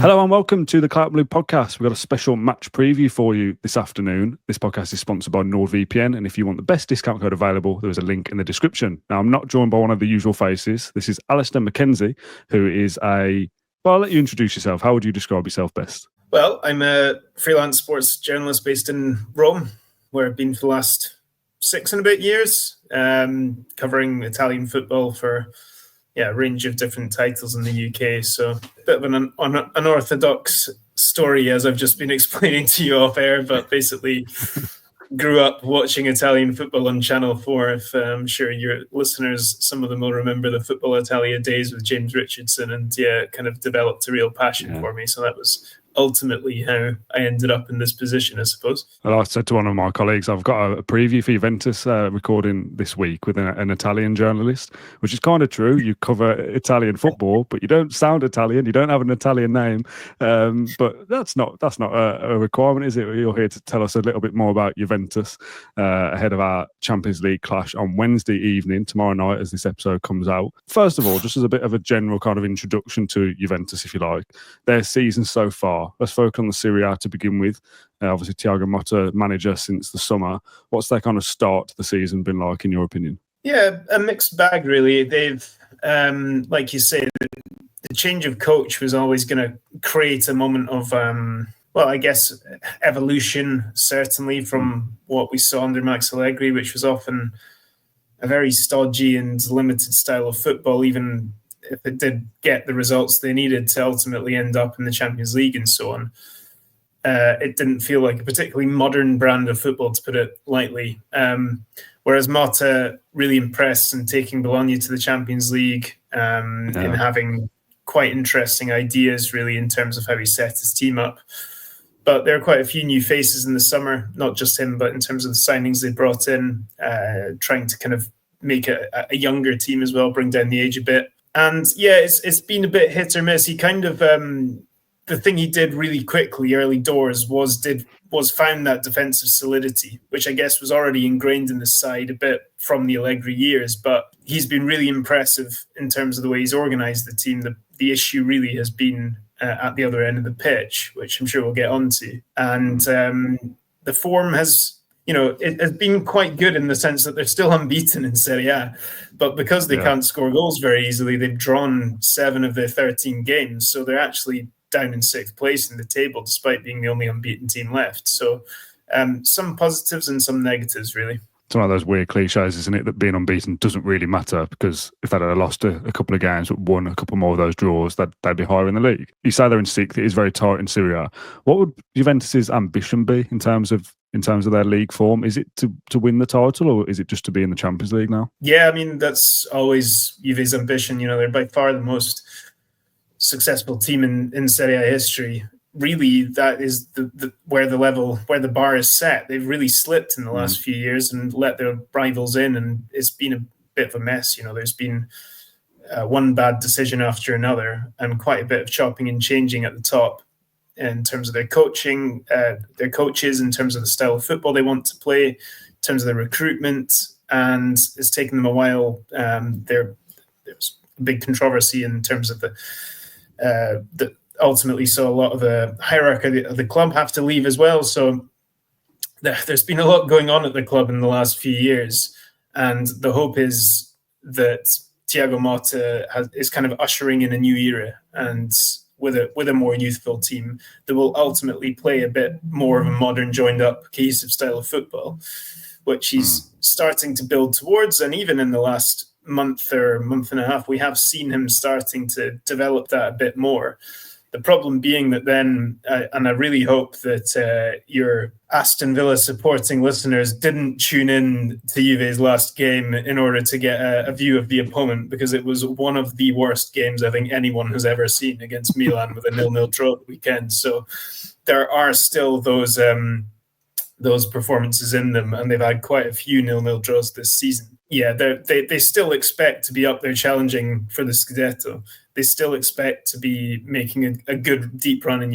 Hello and welcome to the Claret podcast. We've got a special match preview for you this afternoon. This podcast is sponsored by NordVPN, and if you want the best discount code available, there is a link in the description. Now, I'm not joined by one of the usual faces. This is Alasdair Mackenzie, who is Well, I'll let you introduce yourself. How would you describe yourself best? Well, I'm a freelance sports journalist based in Rome, where I've been for the last 6 and a bit years, covering Italian football for a range of different titles in the UK. So a bit of an unorthodox story, as I've just been explaining to you off air, but basically grew up watching Italian football on Channel 4. If I'm sure your listeners, some of them will remember the Football Italia days with James Richardson, and kind of developed a real passion for me. So that was ultimately how I ended up in this position, I suppose. Well, I said to one of my colleagues, I've got a preview for Juventus recording this week with an Italian journalist, which is kind of true. You cover Italian football, but you don't sound Italian. You don't have an Italian name. But that's not a requirement, is it? You're here to tell us a little bit more about Juventus ahead of our Champions League clash on Wednesday evening, tomorrow night, as this episode comes out. First of all, just as a bit of a general kind of introduction to Juventus, if you like, their season so far. Let's focus on the Serie A to begin with. Obviously, Thiago Motta, manager since the summer. What's their kind of start to the season been like, in your opinion? Yeah, a mixed bag, really. They've, like you say, the change of coach was always going to create a moment of, I guess, evolution, certainly, from what we saw under Max Allegri, which was often a very stodgy and limited style of football, even if it did get the results they needed to ultimately end up in the Champions League and so on. It didn't feel like a particularly modern brand of football, to put it lightly. Whereas Motta really impressed in taking Bologna to the Champions League and having quite interesting ideas, really, in terms of how he set his team up. But there are quite a few new faces in the summer, not just him, but in terms of the signings they brought in, trying to kind of make a younger team as well, bring down the age a bit. And it's been a bit hit or miss. He kind of the thing he did really quickly early doors was found that defensive solidity, which I guess was already ingrained in the side a bit from the Allegri years. But he's been really impressive in terms of the way he's organised the team. The issue really has been at the other end of the pitch, which I'm sure we'll get onto. And the form has, it has been quite good in the sense that they're still unbeaten in Serie A. But because they can't score goals very easily, they've drawn 7 of their 13 games. So they're actually down in 6th place in the table, despite being the only unbeaten team left. So some positives and some negatives, really. It's one of those weird cliches, isn't it, that being unbeaten doesn't really matter, because if they'd have lost a couple of games but won a couple more of those draws, they'd be higher in the league. You say they're in 6th. It is very tight in Serie A. What would Juventus's ambition be in terms of their league form? Is it to win the title, or is it just to be in the Champions League now? Yeah, I mean, that's always Juve's ambition. They're by far the most successful team in Serie A history. Really, that is where the bar is set. They've really slipped in the last few years and let their rivals in, and it's been a bit of a mess. There's been one bad decision after another, and quite a bit of chopping and changing at the top in terms of their coaching, their coaches, in terms of the style of football they want to play, in terms of their recruitment, and it's taken them a while. There's a big controversy in terms of the ultimately saw a lot of the hierarchy of the club have to leave as well. So there's been a lot going on at the club in the last few years, and the hope is that Thiago Motta is kind of ushering in a new era, and with a more youthful team that will ultimately play a bit more of a modern, joined-up, cohesive style of football, which he's starting to build towards. And even in the last month or month and a half, we have seen him starting to develop that a bit more. The problem being that then, and I really hope that your Aston Villa supporting listeners didn't tune in to Juve's last game in order to get a view of the opponent, because it was one of the worst games I think anyone has ever seen, against Milan with a 0-0 draw at the weekend. So there are still those performances in them, and they've had quite a few 0-0 draws this season. Yeah, they still expect to be up there challenging for the Scudetto. They still expect to be making a good deep run in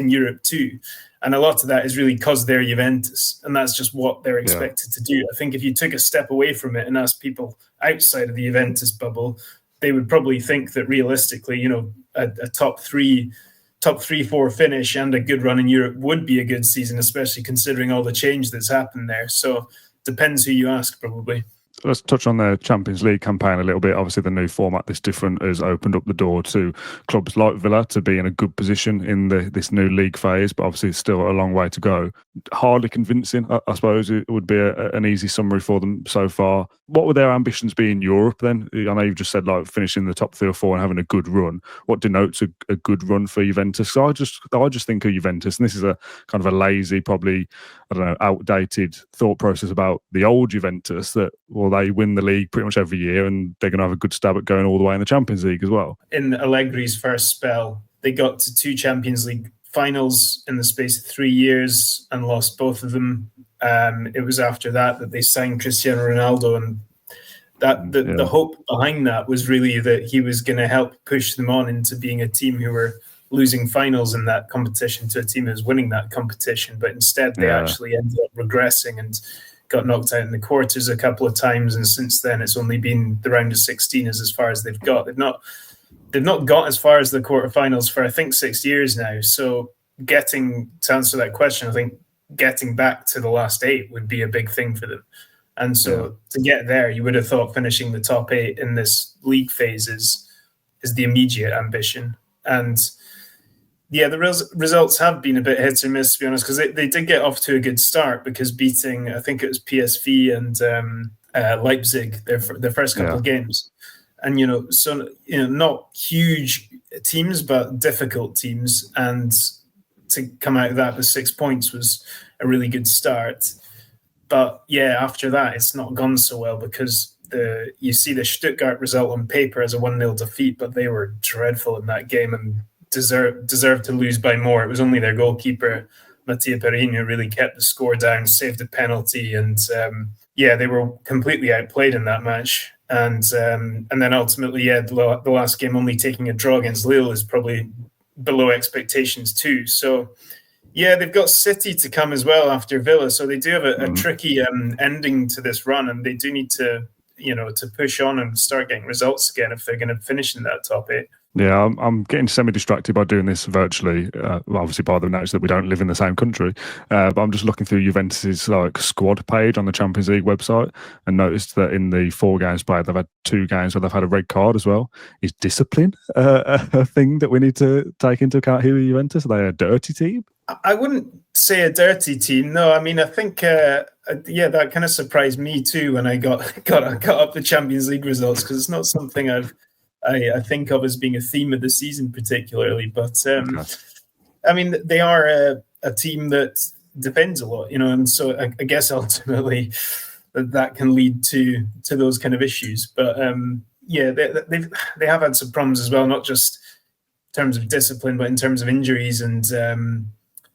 Europe too. And a lot of that is really because they're Juventus, and that's just what they're expected to do. I think if you took a step away from it and asked people outside of the Juventus bubble, they would probably think that realistically, a top 3 top 3-4 finish and a good run in Europe would be a good season, especially considering all the change that's happened there. So depends who you ask, probably. Let's touch on the Champions League campaign a little bit. Obviously, the new format that's different has opened up the door to clubs like Villa to be in a good position in this new league phase, but obviously it's still a long way to go. Hardly convincing, I suppose it would be an easy summary for them so far. What would their ambitions be in Europe then? I know you've just said like finishing the top 3 or 4 and having a good run. What denotes a good run for Juventus? So I just think of Juventus, and this is a kind of a lazy, probably, I don't know, outdated thought process about the old Juventus that, well, they win the league pretty much every year and they're going to have a good stab at going all the way in the Champions League as well. In Allegri's first spell, they got to 2 Champions League finals in the space of 3 years and lost both of them. It was after that they signed Cristiano Ronaldo, and the hope behind that was really that he was going to help push them on into being a team who were losing finals in that competition to a team who was winning that competition. But instead, they actually ended up regressing and got knocked out in the quarters a couple of times. And since then, it's only been the round of 16 as far as they've got. They've not got as far as the quarterfinals for, I think, 6 years now. So to answer that question, I think getting back to the last 8 would be a big thing for them. And so to get there, you would have thought finishing the top 8 in this league phase is the immediate ambition. And yeah, the results have been a bit hit or miss, to be honest, because they did get off to a good start because beating, I think it was PSV and Leipzig, their first couple of games. And, not huge teams, but difficult teams. And to come out of that with 6 points was a really good start. But yeah, after that, it's not gone so well because you see the Stuttgart result on paper as a 1-0 defeat, but they were dreadful in that game and deserved to lose by more. It was only their goalkeeper, Mattia Perin, who really kept the score down, saved a penalty, and they were completely outplayed in that match. And then ultimately, the last game only taking a draw against Lille is probably below expectations too. So yeah, they've got City to come as well after Villa, so they do have a tricky ending to this run, and they do need to push on and start getting results again if they're going to finish in that top 8. Yeah, I'm getting semi-distracted by doing this virtually, obviously by the notice that we don't live in the same country. But I'm just looking through Juventus's squad page on the Champions League website and noticed that in the 4 games played, they've had 2 games where they've had a red card as well. Is discipline a thing that we need to take into account here with Juventus? Are they a dirty team? I wouldn't say a dirty team. No, I mean, I think, that kind of surprised me too when I got up the Champions League results, because it's not something I think of as being a theme of the season particularly. But, I mean, they are a team that defends a lot, and so I guess ultimately that can lead to those kind of issues. But, they have had some problems as well, not just in terms of discipline, but in terms of injuries, and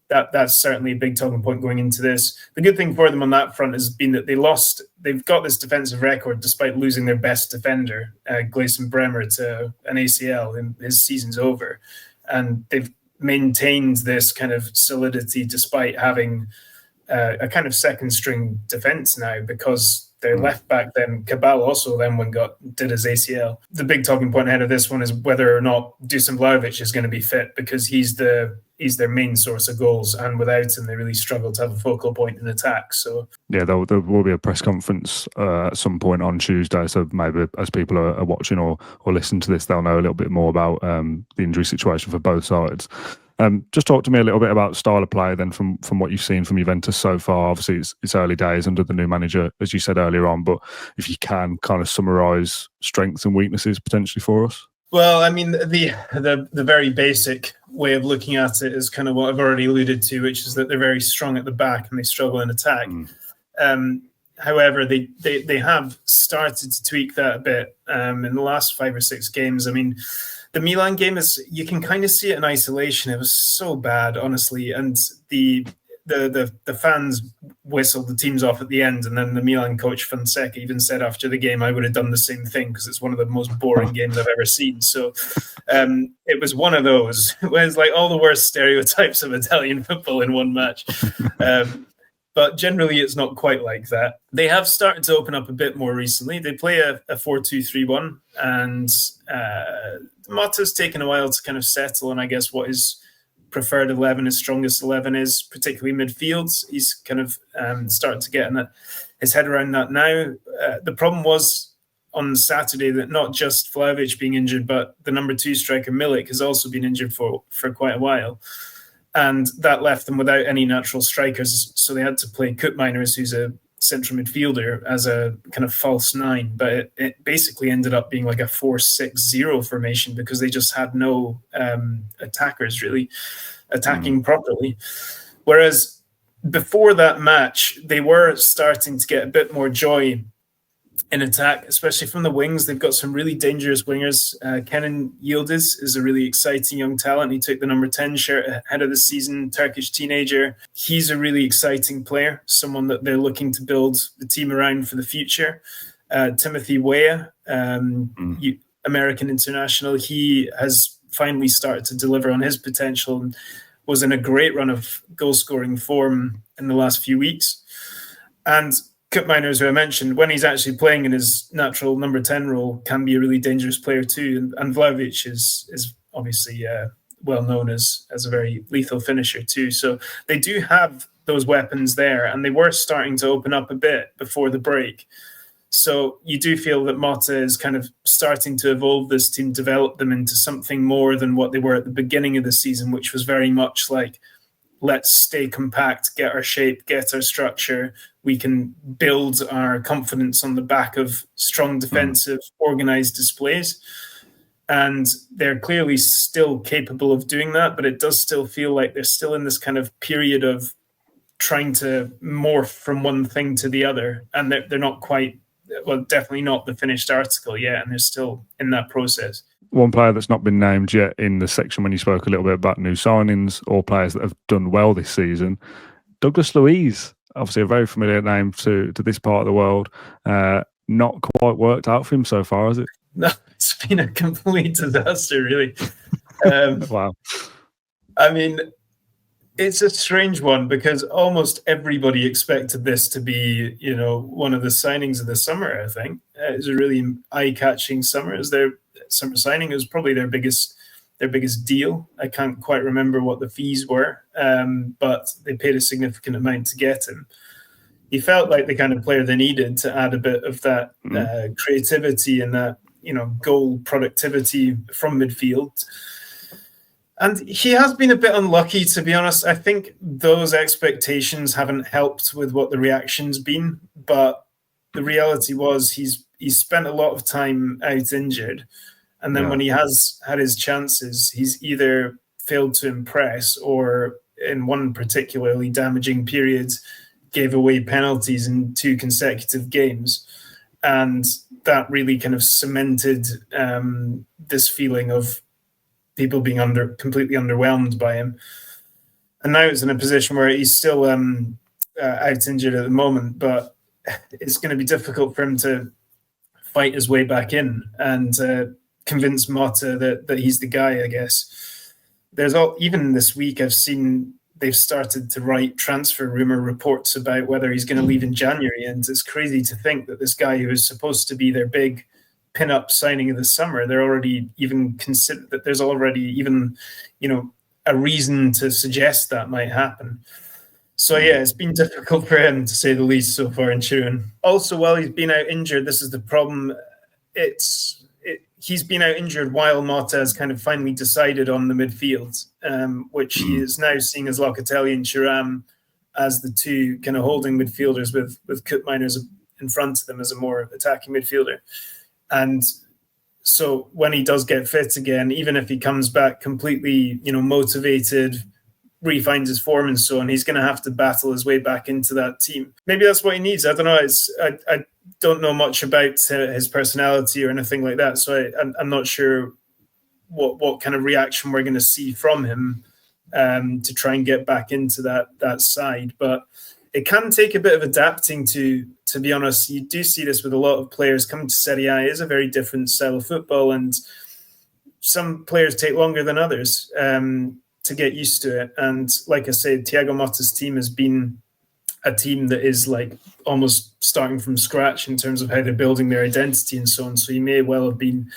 that's certainly a big talking point going into this. The good thing for them on that front has been that they've got this defensive record despite losing their best defender, Gleison Bremer, to an ACL, and his season's over. And they've maintained this kind of solidity despite having a kind of second string defense now, because their left back then, Cabal, also then did his ACL. The big talking point ahead of this one is whether or not Dusan Vlahovic is going to be fit, because he's their main source of goals, and without him, they really struggle to have a focal point in attack. So yeah, there will be a press conference at some point on Tuesday. So maybe as people are watching or listen to this, they'll know a little bit more about the injury situation for both sides. Just talk to me a little bit about style of play then from what you've seen from Juventus so far. Obviously, it's early days under the new manager, as you said earlier on, but if you can kind of summarise strengths and weaknesses potentially for us. Well, I mean, the very basic way of looking at it is kind of what I've already alluded to, which is that they're very strong at the back and they struggle in attack. However, they have started to tweak that a bit in the last 5 or 6 games. I mean, the Milan game you can kind of see it in isolation. It was so bad, honestly, and the fans whistled the teams off at the end, and then the Milan coach Fonseca even said after the game, I would have done the same thing because it's one of the most boring games I've ever seen. So it was one of those. It was like all the worst stereotypes of Italian football in one match. But generally, it's not quite like that. They have started to open up a bit more recently. They play a 4-2-3-1, and Motta's taken a while to kind of settle on, I guess, what his preferred 11, his strongest 11 is, particularly midfields. He's kind of starting to get his head around that now. The problem was on Saturday that not just Vlahovic being injured, but the number 2 striker Milik has also been injured for quite a while. And that left them without any natural strikers. So they had to play Koopmeiners, who's a central midfielder, as a kind of false 9. But it basically ended up being like a 4-6-0 formation because they just had no attackers really attacking properly. Whereas before that match, they were starting to get a bit more joy in attack, especially from the wings. They've got some really dangerous wingers. Kenan Yildiz is a really exciting young talent. He took the number 10 shirt ahead of the season, Turkish teenager. He's a really exciting player, someone that they're looking to build the team around for the future. Timothy Weah, American international, he has finally started to deliver on his potential and was in a great run of goal-scoring form in the last few weeks. And Koopmeiners, who I mentioned, when he's actually playing in his natural number 10 role, can be a really dangerous player too. And Vlahovic is obviously well known as a very lethal finisher too. So they do have those weapons there, and they were starting to open up a bit before the break. So you do feel that Motta is kind of starting to evolve this team, develop them into something more than what they were at the beginning of the season, which was very much like, let's stay compact, get our shape, get our structure. We can build our confidence on the back of strong defensive, organized displays. And they're clearly still capable of doing that, but it does still feel like they're still in this kind of period of trying to morph from one thing to the other. And they're not quite, well, definitely not the finished article yet, and they're still in that process. One player that's not been named yet in the section when you spoke a little bit about new signings or players that have done well this season, Douglas Luiz, obviously a very familiar name to this part of the world. Not quite worked out for him so far, has it? No, it's been a complete disaster, really. Wow. I mean, it's a strange one because almost everybody expected this to be, one of the signings of the summer, I think. It was a really eye-catching summer. It was their summer signing. It was probably their biggest deal. I can't quite remember what the fees were, but they paid a significant amount to get him. He felt like the kind of player they needed to add a bit of that creativity and that, goal productivity from midfield. And he has been a bit unlucky, to be honest. I think those expectations haven't helped with what the reaction's been. But the reality was he's spent a lot of time out injured. And then when he has had his chances, he's either failed to impress or in one particularly damaging period gave away penalties in 2 consecutive games. And that really kind of cemented this feeling of people being completely underwhelmed by him. And now it's in a position where he's still out injured at the moment, but it's going to be difficult for him to fight his way back in and convince Motta that he's the guy, I guess. Even this week, I've seen they've started to write transfer rumor reports about whether he's going to leave in January. And it's crazy to think that this guy who is supposed to be their big pin-up signing of the summer, they're already even considered that there's already even, a reason to suggest that might happen. So yeah, it's been difficult for him to say the least so far in Turin. Also, while he's been out injured, this is the problem. He's been out injured while Motta has kind of finally decided on the midfield, which he is now seeing as Locatelli and Thuram as the 2 kind of holding midfielders with Koopmeiners in front of them as a more attacking midfielder. And so when he does get fit again, even if he comes back completely, motivated, refines his form and so on, he's going to have to battle his way back into that team. Maybe that's what he needs. I don't know. I don't know much about his personality or anything like that, so I'm not sure what kind of reaction we're going to see from him to try and get back into that side. But it can take a bit of adapting to be honest. You do see this with a lot of players coming to Serie A. It is a very different style of football, and some players take longer than others to get used to it. And like I said, Thiago Motta's team has been a team that is like almost starting from scratch in terms of how they're building their identity and so on. So he may well have been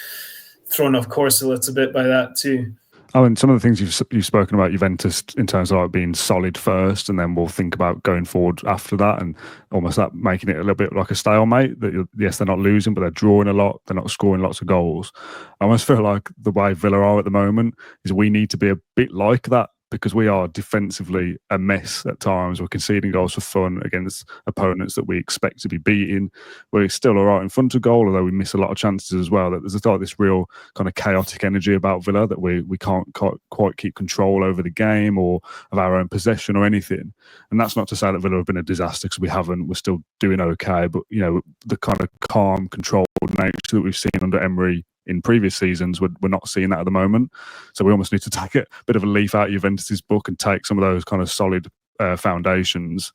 thrown off course a little bit by that too. I mean, some of the things you've spoken about Juventus in terms of like being solid first, and then we'll think about going forward after that, and almost that making it a little bit like a stalemate. That yes, they're not losing, but they're drawing a lot. They're not scoring lots of goals. I almost feel like the way Villa are at the moment is we need to be a bit like that, because we are defensively a mess at times. We're conceding goals for fun against opponents that we expect to be beating. We're still all right in front of goal, although we miss a lot of chances as well. That there's like this real kind of chaotic energy about Villa that we can't quite keep control over the game or of our own possession or anything. And that's not to say that Villa have been a disaster, because we haven't. We're still doing okay. But, you know, the kind of calm, controlled nature that we've seen under Emery in previous seasons, we're not seeing that at the moment. So we almost need to take a bit of a leaf out of Juventus's book and take some of those kind of solid foundations,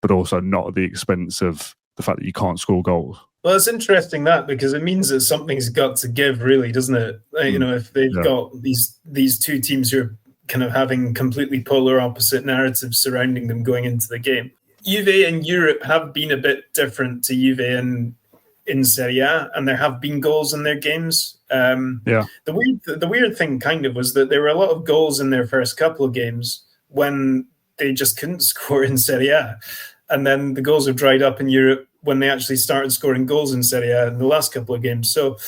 but also not at the expense of the fact that you can't score goals. Well, it's interesting that, because it means that something's got to give, really, doesn't it? You know, if they've got these two teams who are kind of having completely polar opposite narratives surrounding them going into the game. Juve in Europe have been a bit different to Juve in Serie A, and there have been goals in their games. The weird thing kind of was that there were a lot of goals in their first couple of games when they just couldn't score in Serie A, and then the goals have dried up in Europe when they actually started scoring goals in Serie A in the last couple of games. So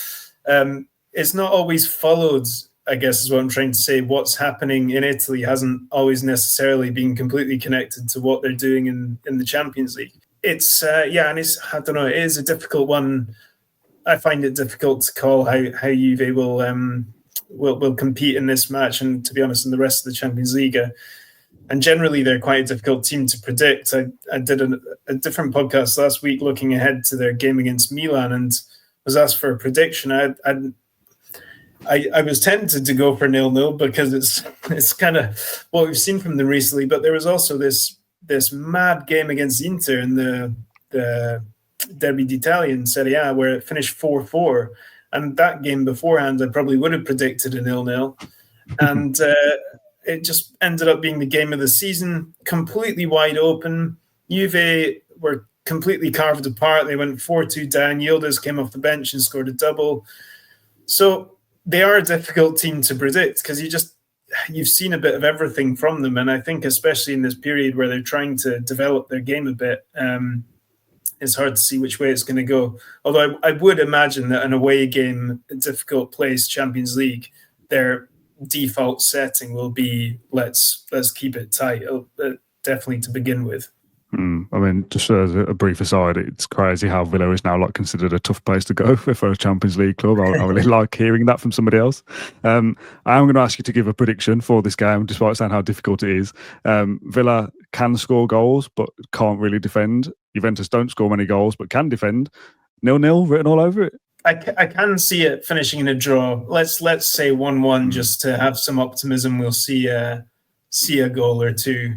it's not always followed, I guess is what I'm trying to say. What's happening in Italy hasn't always necessarily been completely connected to what they're doing in the Champions League. It's and it's, I don't know, it is a difficult one. I find it difficult to call how Juve will compete in this match, and to be honest, in the rest of the Champions League. And generally, they're quite a difficult team to predict. I did a different podcast last week looking ahead to their game against Milan, and was asked for a prediction. I was tempted to go for 0-0 because it's kind of what we've seen from them recently. But there was also this mad game against Inter in the Derby d'Italia in Serie A, where it finished 4-4. And that game beforehand, I probably would have predicted a 0-0. And it just ended up being the game of the season, completely wide open. Juve were completely carved apart. They went 4-2 down. Yildiz came off the bench and scored a double. So they are a difficult team to predict, because you've seen a bit of everything from them. And I think especially in this period where they're trying to develop their game a bit, it's hard to see which way it's going to go. Although I would imagine that an away game, a difficult place, Champions League, their default setting will be let's keep it tight, definitely to begin with. I mean, just as a brief aside, it's crazy how Villa is now considered a tough place to go for a Champions League club. I really like hearing that from somebody else. I am going to ask you to give a prediction for this game, despite saying how difficult it is. Villa can score goals, but can't really defend. Juventus don't score many goals, but can defend. 0-0 written all over it. I can see it finishing in a draw. Let's say 1-1, just to have some optimism. We'll see a goal or two.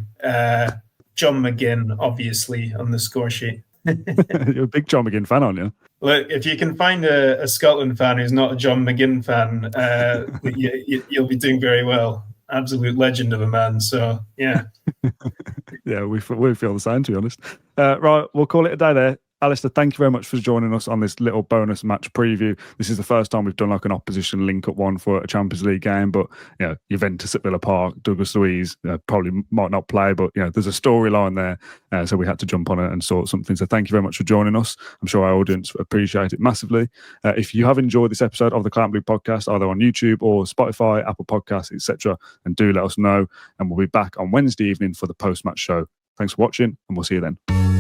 John McGinn, obviously, on the score sheet. You're a big John McGinn fan, aren't you? Look, if you can find a Scotland fan who's not a John McGinn fan, you'll be doing very well. Absolute legend of a man. So, yeah. Yeah, we feel the same, to be honest. Right, we'll call it a day there. Alasdair, thank you very much for joining us on this little bonus match preview. This is the first time we've done an opposition link-up one for a Champions League game, but Juventus at Villa Park, Douglas Luiz probably might not play, but there's a storyline there, so we had to jump on it and sort something. So thank you very much for joining us. I'm sure our audience appreciate it massively. If you have enjoyed this episode of the Claret Blue Podcast, either on YouTube or Spotify, Apple Podcasts, etc., and do let us know, and we'll be back on Wednesday evening for the post-match show. Thanks for watching, and we'll see you then.